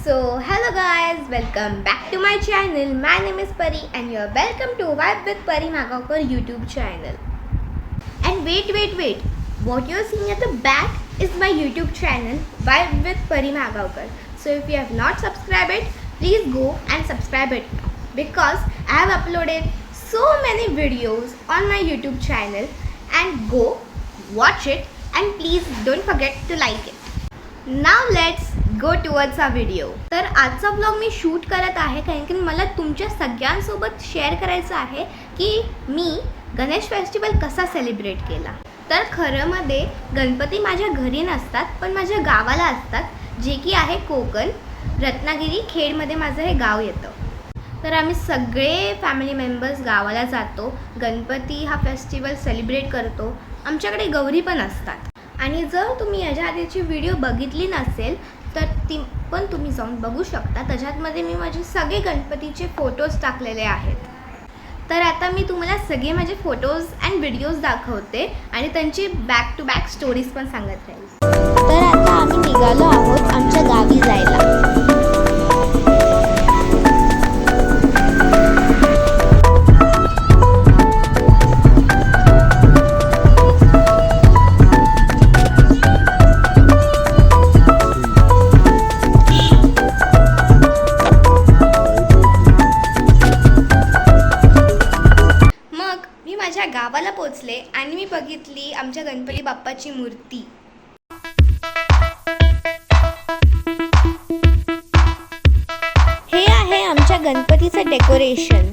So hello guys, welcome back to my channel. My name is Pari and you are welcome to Vibe with Pari Magaonkar YouTube channel. And wait. What you are seeing at the back is my YouTube channel Vibe with Pari Magaonkar. So if you have not subscribed it, please go and subscribe it because I have uploaded so many videos on my YouTube channel and go watch it and please don't forget to like it. Now let's go towards our video. तर आजचा blog मी shoot करत आहे कारण की मला तुमच्या सगळ्यांसोबत share करायचं आहे की मी गणेश फेस्टिवल कसा सेलिब्रेट केला. तर खरं मध्ये गणपती माझ्या घरी नसतात पण माझ्या गावाला असतात जे की आहे कोकण, रत्नागिरी, खेडमध्ये माझं हे गाव येतं. तर आम्ही सगळे फॅमिली मेंबर्स गावाला जातो, गणपती हा फेस्टिवल सेलिब्रेट करतो. आमच्याकडे गौरी पण असतात आणि जर तुम्ही याच्या आधीची व्हिडिओ बघितली नसेल तर ती पण तुम्ही जाऊन बघू शकता. त्याच्यामध्ये मी माझे सगळे गणपतीचे फोटोज टाकलेले आहेत. तर आता मी तुम्हाला सगळे माझे फोटोज अँड व्हिडिओज दाखवते आणि त्यांची बॅक टू बॅक स्टोरीज पण सांगत राहील. तर आता आम्ही निघालो आहोत आमच्या गावी जायला. माझ्या गावाला पोचले आणि मी बघितली आमच्या गणपती बाप्पाची मूर्ती. हे आहे आमच्या गणपतीचं डेकोरेशन.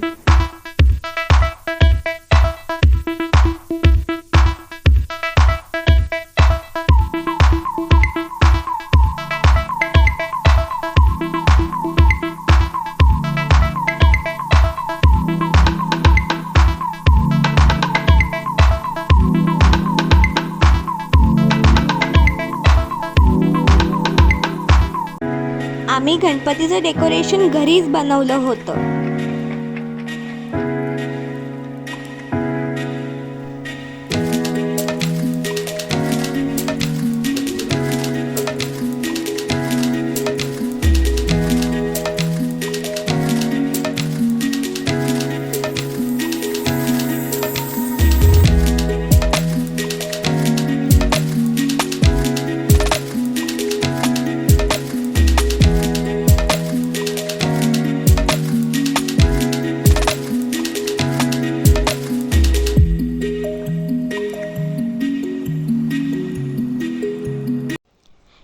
आम्ही गणपतीचं डेकोरेशन घरीच बनवलं होतं.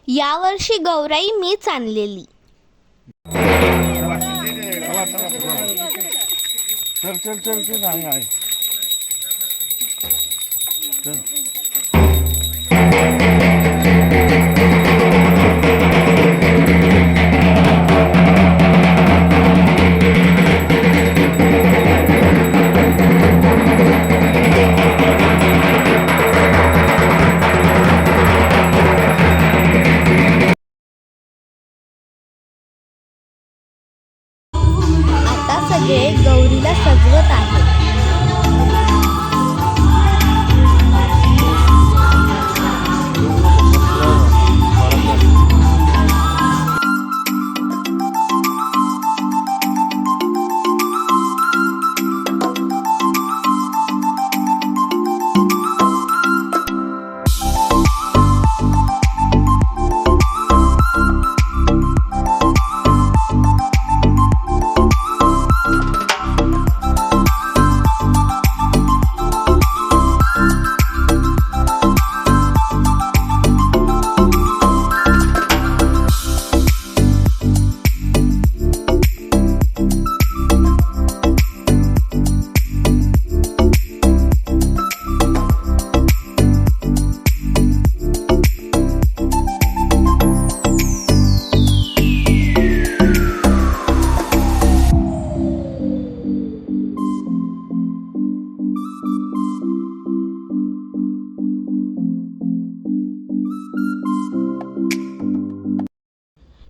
यावर्षी गौराई मीच आणलेली. चल आहे. सगळे गौरीला सजवत आहेत.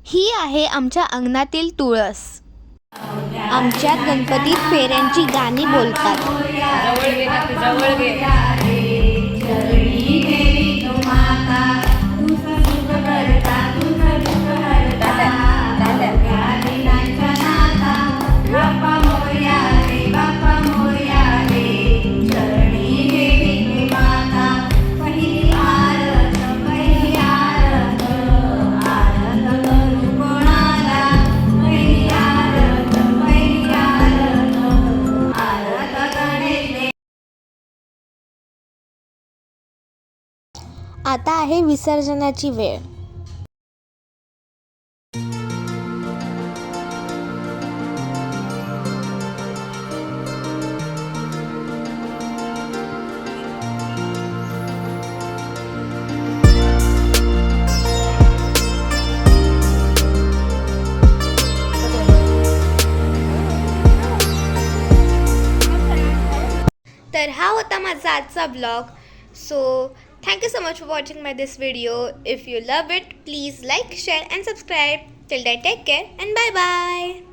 ही आहे आमच्या अंगणातील तुळस. आमच्यात गणपतीत फेऱ्यांची गाणी बोलतात. आता आहे विसर्जनाची वेळ. तर हा होता माझा आजचा blog. So thank you so much for watching my this video. If you love it, please like, share and subscribe. Till then take care and bye bye.